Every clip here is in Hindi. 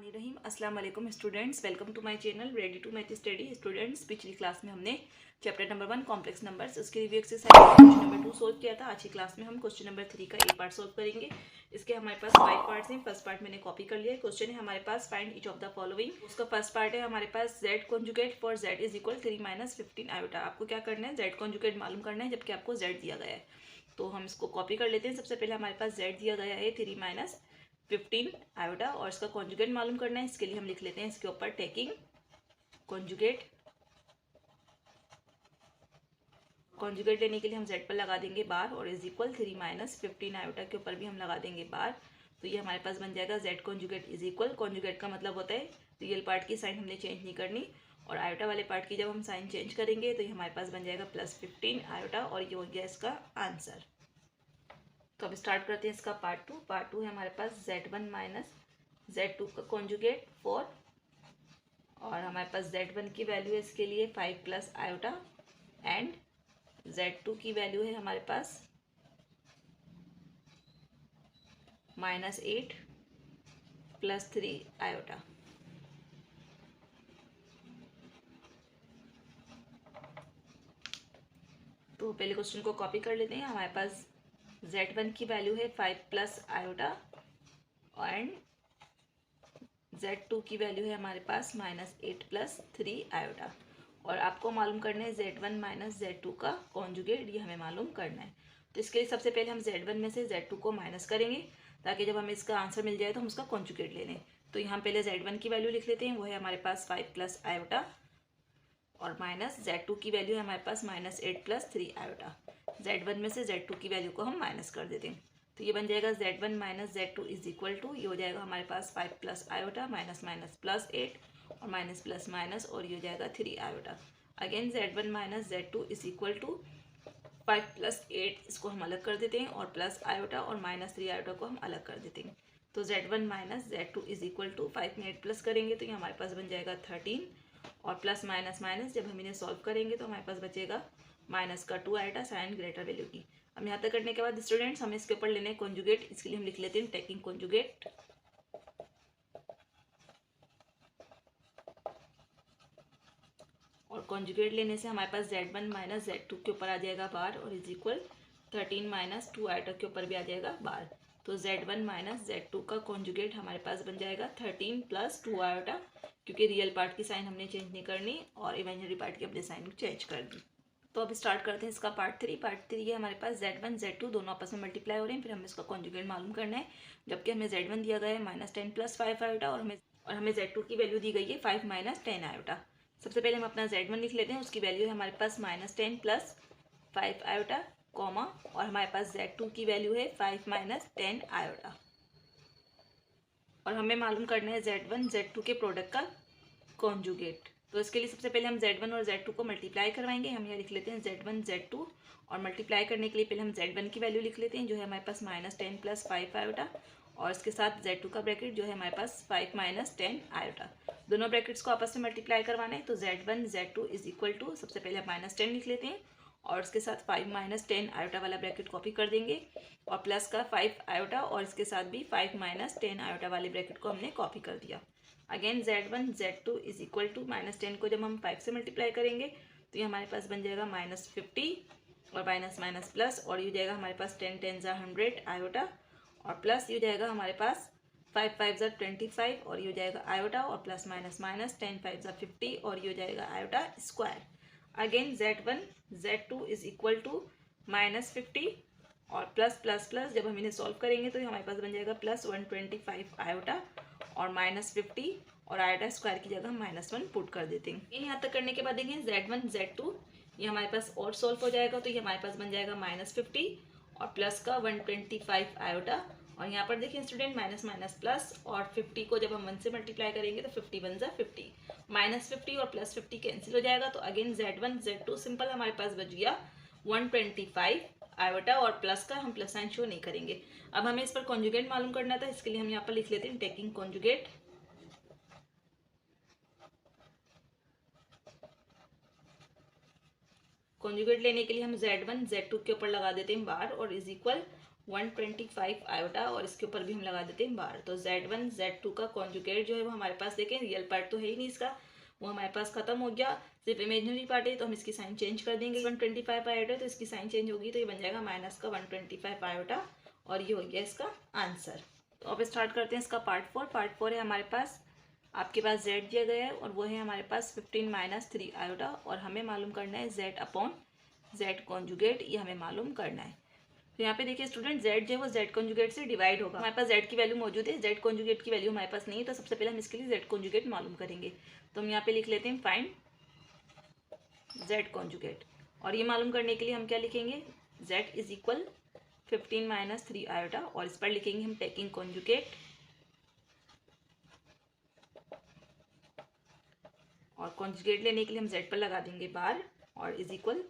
बिस्मिल्लाहिर्रहमानिर्रहीम। अस्सलाम वालेकुम students, welcome to my channel ready to math study. Students, पिछली क्लास में हमने चैप्टर नंबर 1 कॉम्प्लेक्स नंबर्स उसके review exercise question number 2 solve किया था। आज की क्लास में हम क्वेश्चन नंबर 3 का ए पार्ट सोल्व करेंगे। इसके हमारे पास 5 पार्ट्स हैं। फर्स्ट पार्ट मैंने कॉपी कर लिया है। क्वेश्चन है हमारे पास find each of the following. उसका फर्स्ट पार्ट है हमारे पास z conjugate for z is equal 3 - 15 iota. आपको क्या करना है, z कॉन्जुगेट मालूम करना है, जबकि आपको z दिया गया है। तो हम इसको कॉपी कर लेते हैं। सबसे पहले हमारे पास z दिया गया है 3 - 15 आयोटा और इसका कॉन्जुगेट मालूम करना है। इसके लिए हम लिख लेते हैं इसके ऊपर टेकिंग कॉन्जुगेट। कॉन्जुगेट लेने के लिए हम z पर लगा देंगे बार और इज इक्वल 3 - 15 आयोटा के ऊपर भी हम लगा देंगे बार। तो ये हमारे पास बन जाएगा z conjugate is equal, conjugate का मतलब होता है रियल पार्ट की साइन हमने चेंज नहीं करनी, और आयोटा वाले पार्ट की जब हम साइन चेंज करेंगे तो ये हमारे पास बन जाएगा +15 आयोटा, और ये हो गया इसका आंसर। तो अब स्टार्ट करते हैं इसका पार्ट 2। पार्ट 2 है हमारे पास z1 - z2 का कॉन्जुगेट 4, और हमारे पास z1 की वैल्यू है इसके लिए 5 + आयोटा, एंड z2 की वैल्यू है हमारे पास -8 + 3 आयोटा। तो पहले क्वेश्चन को कॉपी कर लेते हैं। हमारे पास z1 की वैल्यू है 5 + आयोटा, एंड z2 की वैल्यू है हमारे पास -8 + 3 आयोटा, और आपको मालूम करना है z1 - z2 का कॉन्जुगेट, ये हमें मालूम करना है। तो इसके लिए सबसे पहले हम z1 में से z2 को माइनस करेंगे, ताकि जब हमें इसका आंसर मिल जाए तो हम उसका कॉन्जुगेट ले लें। तो यहाँ पहले z1 की वैल्यू लिख लेते हैं, वो है हमारे पास 5 + आयोटा, और माइनस z2 की वैल्यू है हमारे पास -8 + 3 आयोटा। z1 में से z2 की वैल्यू को हम माइनस कर देते हैं। तो ये बन जाएगा z1 - z2 is equal to, ये हो जाएगा हमारे पास 5 + आयोटा माइनस माइनस +8, और माइनस प्लस माइनस, और ये हो जाएगा 3 iota. Again z1 - z2 is equal to 5 + 8, इसको हम अलग कर देते हैं, और प्लस आयोटा और -3 आयोटा को हम अलग कर देते हैं। तो z1 - z2 is equal to 5 में 8 प्लस करेंगे तो ये हमारे पास बन जाएगा 13, और प्लस माइनस माइनस जब हम इन्हें सॉल्व करेंगे तो हमारे पास बचेगा -2 आयोटा साइन ग्रेटर वैल्यू की। अब यहाँ तक करने के बाद स्टूडेंट्स हमें इसके ऊपर लेने हैं कॉन्जुगेट। इसके लिए हम लिख लेते हैं टेकिंग कॉन्जुगेट। और कॉन्जुगेट लेने से हमारे पास z1 - z2 के ऊपर आ जाएगा बार, और इज इक्वल 13 - 2 आयोटा के ऊपर भी आ जाएगा बार। तो z1 - z2 का कॉन्जुगेट हमारे पास बन जाएगा 13 + 2 आयोटा, क्योंकि रियल पार्ट की साइन हमने चेंज नहीं करनी और इमेजिनरी पार्ट की अपने साइन चेंज कर दी। तो अब स्टार्ट करते हैं इसका पार्ट 3। पार्ट 3 है हमारे पास z1 z2 दोनों आपस में मल्टीप्लाई हो रहे हैं, फिर हमें इसका कॉन्जुगेट मालूम करना है। जबकि हमें z1 दिया गया है -10 + 5 आयोटा, और हमें z2 की वैल्यू दी गई है 5 - 10 आयोटा। सबसे पहले हम अपना z1 लिख लेते हैं, उसकी वैल्यू है हमारे पास -10 + 5 आयोटा, कॉमा, और हमारे पास z2 की वैल्यू है 5 - 10 आयोटा, और हमें मालूम करना है z1 z2 के प्रोडक्ट का कॉन्जुगेट। तो इसके लिए सबसे पहले हम z1 और z2 को मल्टीप्लाई करवाएंगे। हम यहाँ लिख लेते हैं z1 z2, और मल्टीप्लाई करने के लिए पहले हम z1 की वैल्यू लिख लेते हैं, जो है हमारे पास -10 + 5 आयोटा, और इसके साथ z2 का ब्रैकेट जो है हमारे पास 5 - 10 आयोटा। दोनों ब्रैकेट्स को आपस में मल्टीप्लाई करवाना है। तो z1 z2 is equal to, सबसे पहले हम -10 लिख लेते हैं, और इसके साथ 5 - 10 आयोटा वाला ब्रैकेट कॉपी कर देंगे, और प्लस का 5 आयोटा, और इसके साथ भी 5 - 10 आयोटा वाले ब्रैकेट को हमने कॉपी कर दिया। Again z1 z2 is equal to, -10 को जब हम 5 से मल्टीप्लाई करेंगे तो ये हमारे पास बन जाएगा -50, और माइनस माइनस प्लस, और ये हो जाएगा हमारे पास 10 10 = 100 आयोटा, और प्लस ये हो जाएगा हमारे पास 5 5 = 25, और ये हो जाएगा आयोटा, और प्लस माइनस माइनस 10 5 = 50, और ये हो जाएगा iota square. Again z1 z2 is equal to -50 और प्लस प्लस प्लस, जब हम इन्हें सॉल्व करेंगे तो हमारे पास बन जाएगा +125 आयोटा और -50, और आयोटा स्क्वायर की जगह हम -1 पुट कर देते हैं। यहाँ तक करने के बाद देखें z1 z2 ये हमारे पास और सॉल्व हो जाएगा, तो ये हमारे पास बन जाएगा -50 और प्लस का 125 आयोटा, और यहाँ पर देखिए स्टूडेंट माइनस माइनस प्लस, और 50 को जब हम 1 से मल्टीप्लाई करेंगे तो 50 बन जा 50, -50 और +50 कैंसिल हो जाएगा। तो अगेन z1 z2 सिंपल हमारे पास बच गया 125 आयोटा, और प्लस का हम प्लस साइन शो नहीं करेंगे। अब हमें इस पर कॉन्जुगेट मालूम करना था, इसके लिए हम यहाँ पर लिख लेते हैं टेकिंग कॉन्जुगेट। कॉन्जुगेट लेने के लिए हम Z1 Z2 के ऊपर लगा देते हैं बार और इज इक्वल 125 आयोटा और इसके ऊपर भी हम लगा देते हैं बार। तो Z1 Z2 का कॉन्जुगेट जो है वो हमारे पास देखें रियल पार्ट तो है ही नहीं इसका, वो हमारे पास खत्म हो गया, सिर्फ इमेजिनरी पार्ट है तो हम इसकी साइन चेंज कर देंगे। 125 आयोटा तो इसकी साइन चेंज होगी तो ये बन जाएगा माइनस का 125 आयोटा और ये हो गया इसका आंसर। तो अब स्टार्ट करते हैं इसका पार्ट 4। पार्ट 4 है हमारे पास, आपके पास z दिया गया है और वो है हमारे पास 15 माइनस 3 आयोटा और हमें मालूम करना है z अपॉन z कॉन्जुगेट, ये हमें मालूम करना है। तो यहाँ पे देखिए स्टूडेंट z जो है वो z कॉन्जुगेट से डिवाइड होगा। हमारे पास z की वैल्यू मौजूद है, z कॉन्जुगेट की वैल्यू हमारे पास नहीं है, तो सबसे पहले हम इसके लिए z कॉन्जुगेट मालूम करेंगे। तो हम यहाँ पे लिख लेते हैं फाइंड z कॉन्जुगेट और ये मालूम करने के लिए हम क्या लिखेंगे, z is equal 15 minus 3 iota और इस पर लिखेंगे हम टेकिंग कॉन्जुगेट और कॉन्जुगेट लेने के लिए हम z पर लगा देंगे बार और इज इक्वल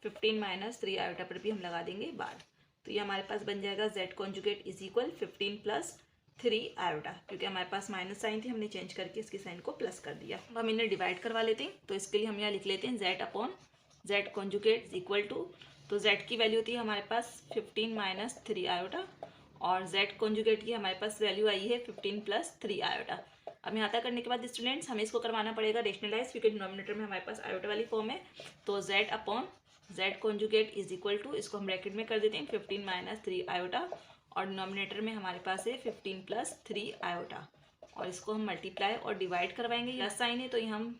15 माइनस 3 आयोटा पर भी हम लगा देंगे बार। तो ये हमारे पास बन जाएगा z conjugate is equal 15 plus 3 iota, क्योंकि हमारे पास माइनस साइन थी हमने चेंज करके इसकी साइन को प्लस कर दिया। अब हम इन्हें डिवाइड करवा लेते हैं, तो इसके लिए हम यहाँ लिख लेते हैं z upon z conjugate is equal to, तो z की वैल्यू थी हमारे पास 15 माइनस 3 आयोटा और z कॉन्जुगेट की हमारे पास वैल्यू आई है 15 प्लस 3 आयोटा। अब यहाँ तक करने के बाद स्टूडेंट्स हमें इसको करवाना पड़ेगा रेशनलाइज, क्योंकि डिनोमिनेटर में हमारे पास आयोटा वाली फॉर्म है। तो z upon z conjugate is equal to, इसको हम ब्रैकेट में कर देते हैं 15 माइनस 3 आयोटा और डिनोमिनेटर में हमारे पास है 15 प्लस 3 आयोटा और इसको हम मल्टीप्लाई और डिवाइड करवाएंगे। प्लस साइन है तो यहाँ हम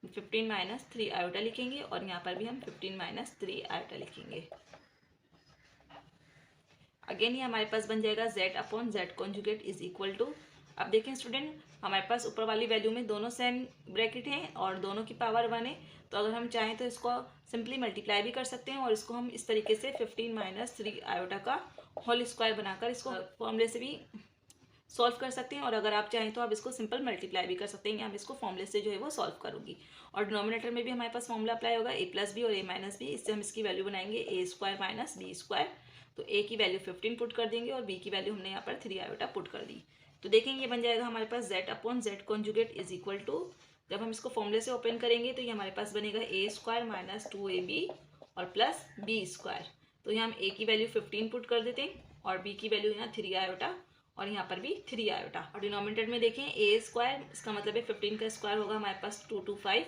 15 माइनस 3 आयोटा लिखेंगे और यहाँ पर भी हम 15 माइनस 3 आयोटा लिखेंगे। अगेन ये हमारे पास बन जाएगा z upon z conjugate is equal to, अब देखें स्टूडेंट हमारे पास ऊपर वाली वैल्यू में दोनों सेम ब्रैकेट हैं और दोनों की पावर 1 है, तो अगर हम चाहें तो इसको सिंपली मल्टीप्लाई भी कर सकते हैं और इसको हम इस तरीके से 15 माइनस 3 आयोटा का होल स्क्वायर बनाकर इसको फॉर्मूले से भी सॉल्व कर सकते हैं और अगर आप चाहें तो आप इसको सिंपल मल्टीप्लाई भी कर सकते हैं। हम इसको फॉर्मूले से जो है वो सॉल्व करूँगी और डिनोमिनेटर में भी हमारे पास फॉर्मूला अप्लाई होगा a प्लस बी और a माइनस बी, इससे हम इसकी वैल्यू बनाएंगे a square minus B square. तो a की वैल्यू 15 पुट कर देंगे और b की वैल्यू हमने यहाँ पर 3 आयोटा पुट कर दी। तो देखेंगे ये बन जाएगा हमारे पास z upon z conjugate is equal to, जब हम इसको फॉर्मूले से ओपन करेंगे तो ये हमारे पास बनेगा a स्क्वायर माइनस 2ab और प्लस b स्क्वायर। तो यहाँ हम a की वैल्यू 15 पुट कर देते हैं और b की वैल्यू यहाँ 3 आयोटा और यहाँ पर भी 3 आयोटा और डिनोमिनेटर में देखें a स्क्वायर, इसका मतलब है 15 का स्क्वायर होगा हमारे पास 225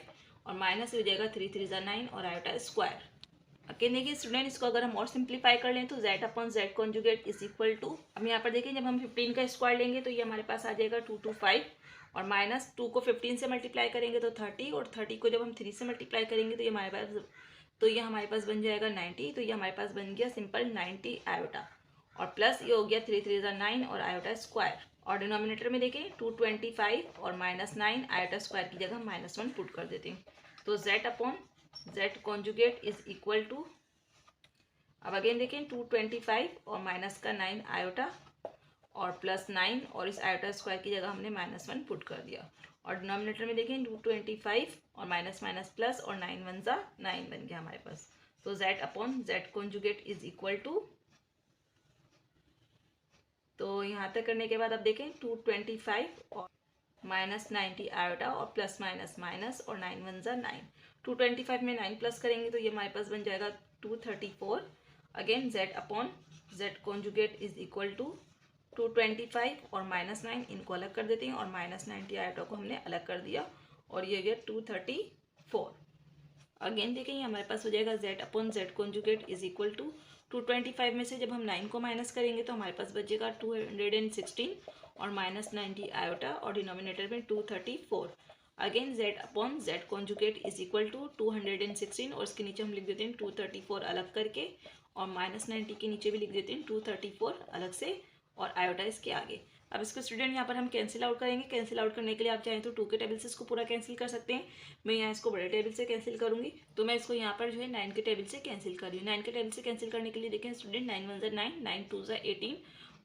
और माइनस हो जाएगा 3 3 9 और आयोटा स्क्वायर। अगेन देखिए स्टूडेंट इसको अगर हम और सिंप्लीफाई कर लें तो z upon z conjugate is equal to, अब यहाँ पर देखें जब हम 15 का स्क्वायर लेंगे तो ये हमारे पास आ जाएगा 225 और माइनस 2 को 15 से मल्टीप्लाई करेंगे तो 30 और 30 को जब हम 3 से मल्टीप्लाई करेंगे तो ये हमारे पास बन जाएगा 90। तो ये हमारे पास बन गया सिंपल 90 आयोटा और प्लस ये हो गया 3 3 9 और आयोटा स्क्वायर और डिनोमिनेटर में देखें 225 और माइनस 9 आयोटा स्क्वायर की जगह माइनस 1 पुट कर देते हैं। तो z upon z conjugate is equal to, अब अगेन देखें 225 और माइनस का 9 आयोटा और प्लस 9 और इस आयोटा स्क्वायर की जगह हमने माइनस 1 पुट कर दिया और डिनोमिनेटर में देखें 225 और माइनस माइनस प्लस और 9 1 जा 9 बन गया हमारे पास। तो z upon z conjugate is equal to, तो यहाँ तक करने के बाद अब देखें 225 और माइनस 90 आयोटा और प्लस माइनस माइनस और 9 1 जा 9, 225 में 9 प्लस करेंगे तो ये हमारे पास बन जाएगा 234। Again z upon z conjugate is equal to 225 और माइनस 9 इनको अलग कर देते हैं और माइनस 90 आयोटा को हमने अलग कर दिया और ये गया 234। अगेन देखें हमारे पास हो जाएगा z upon z conjugate is equal to 225 में से जब हम 9 को माइनस करेंगे तो हमारे पास बचेगा 216 और माइनस 90 आयोटा और डिनोमिनेटर में 234। Again z upon z conjugate is equal to 216 और इसके नीचे हम लिख देते हैं 234 अलग करके और माइनस 90 के नीचे भी लिख देते हैं 234 अलग से और आयोटा इसके आगे। अब इसको स्टूडेंट यहाँ पर हम कैंसिल आउट करेंगे। कैंसिल आउट करने के लिए आप चाहें तो 2 के टेबल से इसको पूरा कैंसिल कर सकते हैं। मैं यहाँ इसको बड़े टेबल से कैंसिल करूँगी, तो मैं इसको यहाँ पर जो है 9 के टेबल से कैंसिल कर रही हूँ। 9 के टेबल से कैंसिल करने के लिए देखें स्टूडेंट 9 1 9, 9 2 18,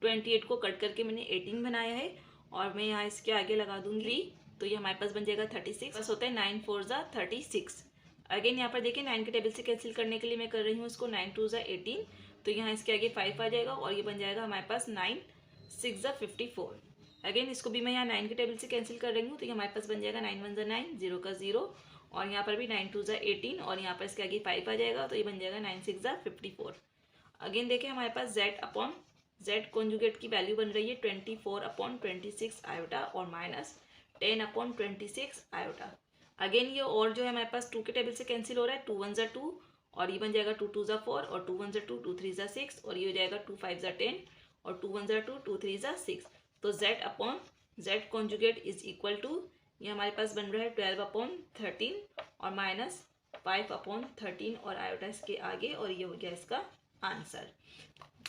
28 को कट करके मैंने 18 बनाया है और मैं यहाँ इसके आगे लगा दूँगी, तो ये हमारे पास बन जाएगा 36। बस होता है 9 4 36। अगेन यहाँ पर देखिए 9 के टेबल से कैंसिल करने के लिए मैं कर रही हूँ इसको 9 2 18, तो यहाँ इसके आगे 5 आ जाएगा और ये बन जाएगा हमारे पास 9 6 54। अगेन इसको भी मैं यहाँ 9 के टेबल से कैंसिल कर रही हूँ, तो ये हमारे पास बन जाएगा 9 1 9, 0 का 0 और यहाँ पर भी 9 2 ज़ा 18 और यहाँ पर इसके आगे 5 आ जाएगा, तो ये बन जाएगा 9 6 ज़ा 54। अगेन देखिए हमारे पास z अपॉन z कॉन्जुगेट की वैल्यू बन रही है 24 अपॉन 26 आयोटा और माइनस 10 अपॉन 26 आयोटा। अगेन ये और जो है हमारे पास 2 के टेबल से कैंसिल हो रहा है, 2 1 ज़ा 2 और ये बन जाएगा 2 2 ज़ा 4 और 2 1 ज़ा 2 2 3 ज़ा 6 और ये हो जाएगा 2 5 ज़ा 10 और 2 1 ज़ा 2 2 3 ज़ा 6। तो z upon z conjugate is equal to ये हमारे पास बन रहा है 12 अपॉन 13 और माइनस 5 अपॉन 13 और आयोटा इसके आगे, और ये हो गया इसका आंसर।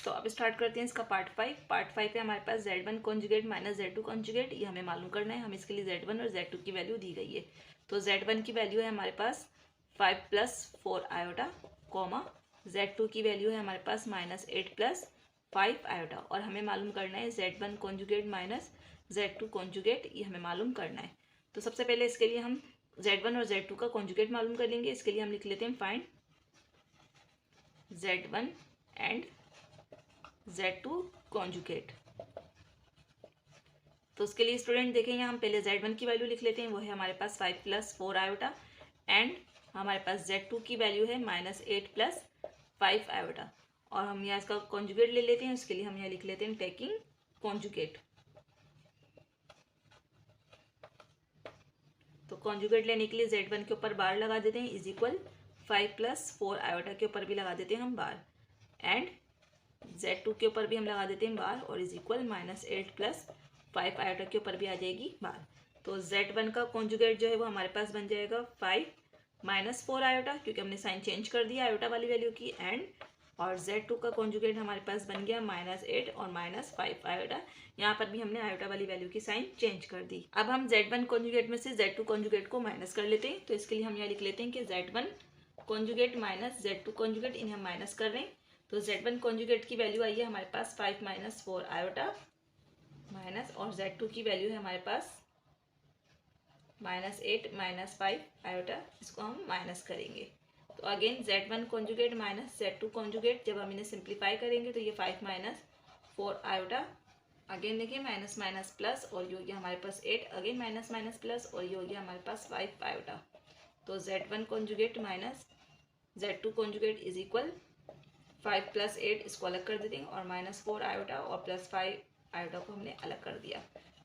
तो अब स्टार्ट करते हैं इसका पार्ट 5। पार्ट 5 है हमारे पास z1 conjugate minus z2 conjugate, ये हमें मालूम करना है। हमें इसके लिए z1 और z2 की वैल्यू दी गई है। तो z1 की वैल्यू है हमारे पास 5 + 4 आयोटा, कॉमा z2 की वैल्यू है हमारे पास -8 + 5 आयोटा, और हमें मालूम करना है z1 conjugate minus z2 conjugate, ये हमें मालूम करना है। तो सबसे पहले इसके लिए हम z1 और z2 का कॉन्जुगेट मालूम कर लेंगे। इसके लिए हम लिख लेते हैं find z1 and z2 conjugate. तो उसके लिए स्टूडेंट देखें, यहाँ हम पहले z1 की वैल्यू लिख लेते हैं, वो है हमारे पास 5 + 4 आयोटा एंड हमारे पास z2 की वैल्यू है -8 + 5 आयोटा, और हम यहाँ इसका कॉन्जुगेट ले लेते हैं। उसके लिए हम यहाँ लिख लेते हैं टेकिंग कॉन्जुगेट। तो कॉन्जुगेट लेने के लिए z1 के ऊपर बार लगा देते हैं इज इक्वल 5 + 4 आयोटा के ऊपर भी लगा देते हैं हम बार, एंड z2 के ऊपर भी हम लगा देते हैं बार और इज इक्वल -8 + 5 आयोटा के ऊपर भी आ जाएगी बार। तो z1 का कॉन्जुगेट जो है वो हमारे पास बन जाएगा 5 - 4 आयोटा, क्योंकि हमने साइन चेंज कर दिया आयोटा वाली वैल्यू की, एंड और z2 का कॉन्जुगेट हमारे पास बन गया -8 और -5 आयोटा। यहाँ पर भी हमने आयोटा वाली वैल्यू की साइन चेंज कर दी। अब हम z1 कॉन्जुगेट में से z2 कॉन्जुगेट को माइनस कर लेते हैं। तो इसके लिए हम यहाँ लिख लेते हैं कि z1 conjugate minus z2 conjugate, इन्हें हम माइनस कर रहे हैं। तो z1 कॉन्जुगेट की वैल्यू आई है हमारे पास 5 - 4 आयोटा माइनस, और z2 की वैल्यू है हमारे पास -8 - 5 आयोटा, इसको हम माइनस करेंगे। तो again z1 conjugate minus z2 conjugate, जब हम इन्हें सिंप्लीफाई करेंगे तो ये 5 - 4 आयोटा, अगेन देखिए माइनस माइनस प्लस, और ये हो गया हमारे पास 8, अगेन माइनस माइनस प्लस, और ये हो गया हमारे पास 5 आयोटा। तो z1 conjugate minus z2 conjugate is equal 5 + 8, इसको अलग कर देते हैं, और -4 आयोटा और +5 आयोटा को हमने अलग कर दिया।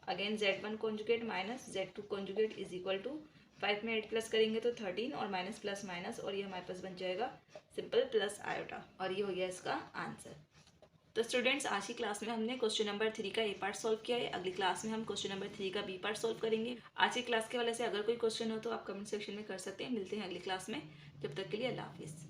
Again z1 conjugate minus z2 conjugate is equal to 5 में 8 प्लस करेंगे तो 13 और माइनस प्लस माइनस, और ये हमारे पास बन जाएगा सिंपल प्लस आयोटा, और ये हो गया इसका आंसर। तो स्टूडेंट्स आज की क्लास में हमने क्वेश्चन नंबर 3 का ए पार्ट सॉल्व किया है। अगली क्लास में हम क्वेश्चन नंबर 3 का बी पार्ट सॉल्व करेंगे। आज की क्लास के वाले से अगर कोई क्वेश्चन हो तो आप कमेंट सेक्शन में कर सकते हैं। मिलते हैं अगली क्लास में, जब तक के लिए अल्लाह हाफिज़।